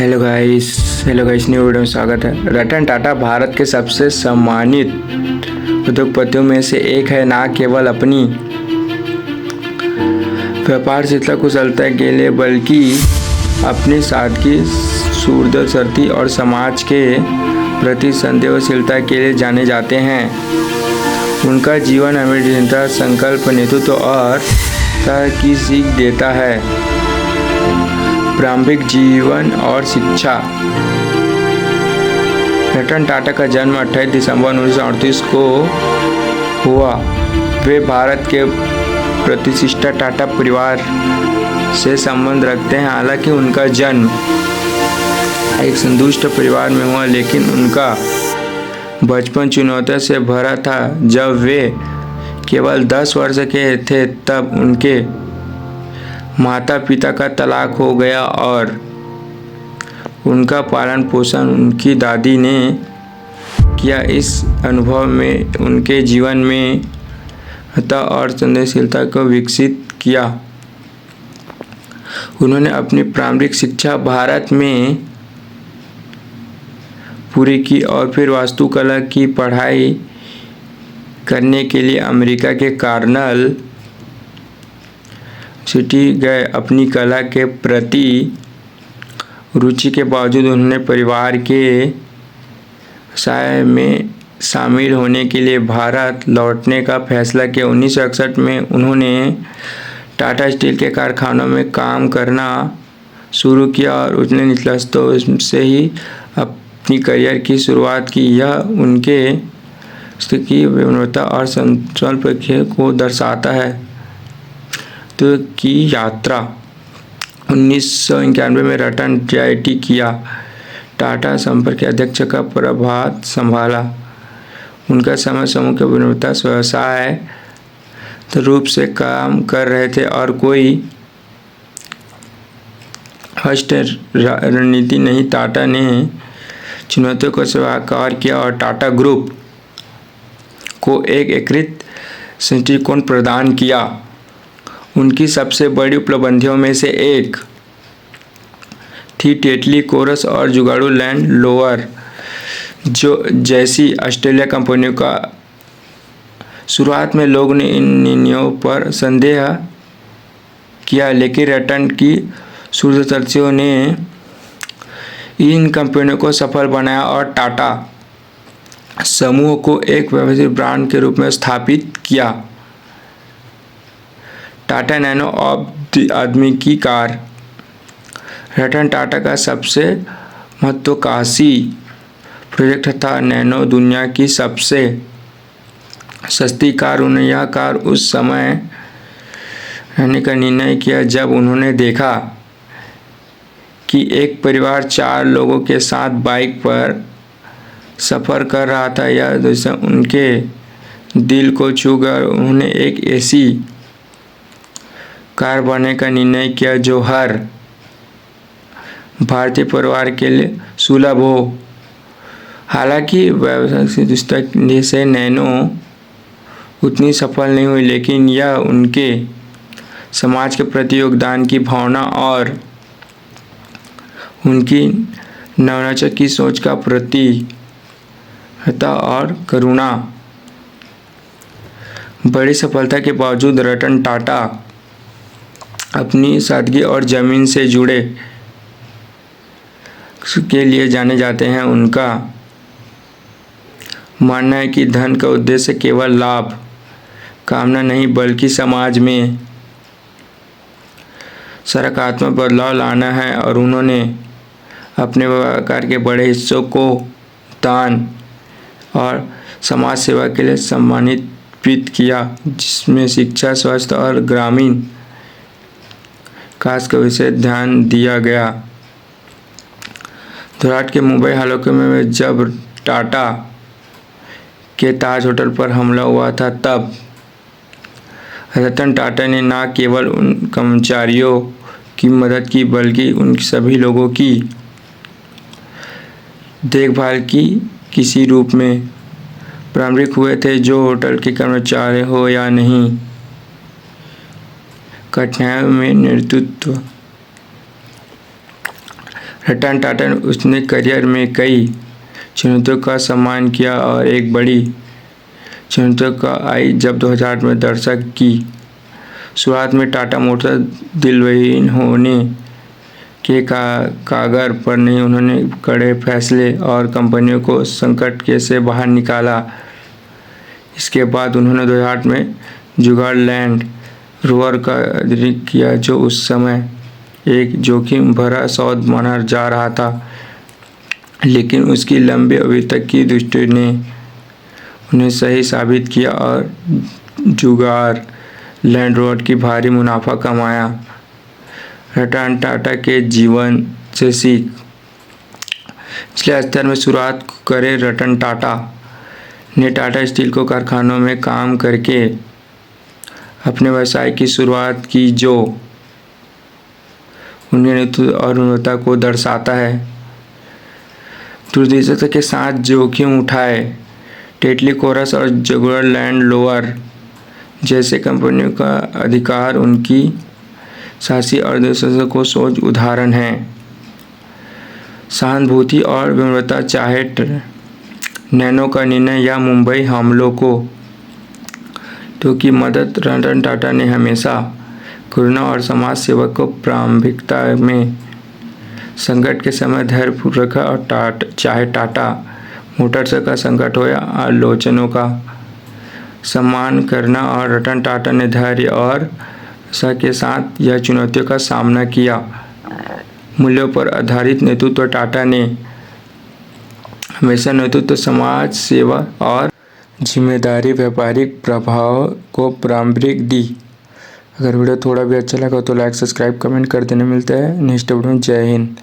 Hello guys new video में स्वागत है। रतन टाटा भारत के सबसे सम्मानित उद्योगपतियों में से एक है। न केवल अपनी व्यापार कुशलता के लिए बल्कि अपनी सादगी, दूरदर्शी और समाज के प्रति संवेदनशीलता के लिए जाने जाते हैं। उनका जीवन हमें चिंता, संकल्प, नेतृत्व और तरह की सीख देता है। प्रारंभिक जीवन और शिक्षा। रतन टाटा का जन्म 28 दिसंबर 1938 को हुआ। वे भारत के प्रतिष्ठित टाटा परिवार से संबंध रखते हैं। हालांकि उनका जन्म एक संतुष्ट परिवार में हुआ, लेकिन उनका बचपन चुनौतियों से भरा था। जब वे केवल 10 वर्ष के थे तब उनके माता पिता का तलाक हो गया और उनका पालन पोषण उनकी दादी ने किया। इस अनुभव में उनके जीवन में और संवेदनशीलता को विकसित किया। उन्होंने अपनी प्रारंभिक शिक्षा भारत में पूरी की और फिर वास्तुकला की पढ़ाई करने के लिए अमेरिका के कार्नेल सिटी गए। अपनी कला के प्रति रुचि के बावजूद उन्होंने परिवार के व्यवसाय में शामिल होने के लिए भारत लौटने का फैसला किया। 1961 में उन्होंने टाटा स्टील के कारखानों में काम करना शुरू किया और उतने निचले स्तरों से ही अपनी करियर की शुरुआत की। यह उनके की विनम्रता और संकल्प को दर्शाता है। तो की यात्रा 1991 में रतन JIT किया। टाटा संपर्क के अध्यक्ष का प्रभार संभाला। उनका समय समूह के विनम्रता व्यवसाय रूप से काम कर रहे थे और कोई स्पष्ट रणनीति नहीं। टाटा ने चुनौतियों को स्वीकार किया और टाटा ग्रुप को एक एकीकृत दृष्टिकोण प्रदान किया। उनकी सबसे बड़ी उपलब्धियों में से एक थी टेटली कोरस और जुगाड़ू लैंड रोवर जैसी ऑस्ट्रेलिया कंपनियों का। शुरुआत में लोगों ने इन निर्णयों पर संदेह किया, लेकिन रतन की दूरदर्शियों ने इन कंपनियों को सफल बनाया और टाटा समूह को एक व्यवसायिक ब्रांड के रूप में स्थापित किया। टाटा नैनो आदमी की कार। रतन टाटा का सबसे महत्वाकांक्षी प्रोजेक्ट था नैनो, दुनिया की सबसे सस्ती कार। उन्होंने यह कार उस समय रहने का निर्णय किया जब उन्होंने देखा कि एक परिवार 4 लोगों के साथ बाइक पर सफ़र कर रहा था। यह दृश्य उनके दिल को छू गया। उन्होंने एक ऐसी कार बनाने का निर्णय किया जो हर भारतीय परिवार के लिए सुलभ हो। हालांकि व्यावसायिक दृष्टि से नैनो उतनी सफल नहीं हुई, लेकिन यह उनके समाज के प्रति योगदान की भावना और उनकी नवरचक की सोच का प्रतीक और करुणा। बड़ी सफलता के बावजूद रतन टाटा अपनी सादगी और ज़मीन से जुड़े के लिए जाने जाते हैं। उनका मानना है कि धन का उद्देश्य केवल लाभ कामना नहीं, बल्कि समाज में सकारात्मक बदलाव लाना है। और उन्होंने अपने व्यापार के बड़े हिस्सों को दान और समाज सेवा के लिए समर्पित किया, जिसमें शिक्षा, स्वास्थ्य और ग्रामीण विकास का विशेष ध्यान दिया गया। गुजरात के मुंबई हालाके में जब टाटा के ताज होटल पर हमला हुआ था, तब रतन टाटा ने न केवल उन कर्मचारियों की मदद की बल्कि उन सभी लोगों की देखभाल की किसी रूप में प्रभावित हुए थे, जो होटल के कर्मचारी हो या नहीं। कठिनाइयों में नेतृत्व। रतन टाटा ने उसने करियर में कई चुनौतियों का सामना किया और एक बड़ी चुनौतियों का आई जब 2008 में दर्शक की शुरुआत में टाटा मोटर दिलविहीन होने के कागर पर नहीं, उन्होंने कड़े फैसले और कंपनियों को संकट के से बाहर निकाला। इसके बाद उन्होंने 2008 में जुगाड़ लैंड रोवर का अधिग्रहण किया जो उस समय एक जोखिम भरा सौदा माना जा रहा था, लेकिन उसकी लंबी अवधि तक की दृष्टि ने उन्हें सही साबित किया और जुगाड़ लैंड रोवर की भारी मुनाफा कमाया। रतन टाटा के जीवन से सीख। पिछले स्तर में शुरुआत करे रतन टाटा ने टाटा स्टील को कारखानों में काम करके अपने व्यवसाय की शुरुआत की जो उनके नेतृत्व और गुणवत्ता को दर्शाता है। दूरदर्शिता के साथ जोखिम उठाए। टेटली कोरस और जुगाड़ लैंड रोवर जैसे कंपनियों का अधिकार उनकी साहसी और दूरदर्शिता को सोच उदाहरण है। सहानुभूति और गुणवत्ता चाहे नैनो का निर्णय या मुंबई हमलों को तो की मदद, रतन टाटा ने हमेशा करुणा और समाज सेवा को प्राथमिकता में संकट के समय धैर्य रखा और चाहे टाटा मोटर्स का संकट हो या आलोचनाओं का सम्मान करना, और रतन टाटा ने धैर्य और के साथ यह चुनौतियों का सामना किया। मूल्यों पर आधारित नेतृत्व। टाटा ने हमेशा नेतृत्व, समाज सेवा और जिम्मेदारी व्यापारिक प्रभाव को प्राथमिकता दी। अगर वीडियो थोड़ा भी अच्छा लगा तो लाइक, सब्सक्राइब, कमेंट कर देने मिलता है नेक्स्ट वीडियो में। जय हिंद।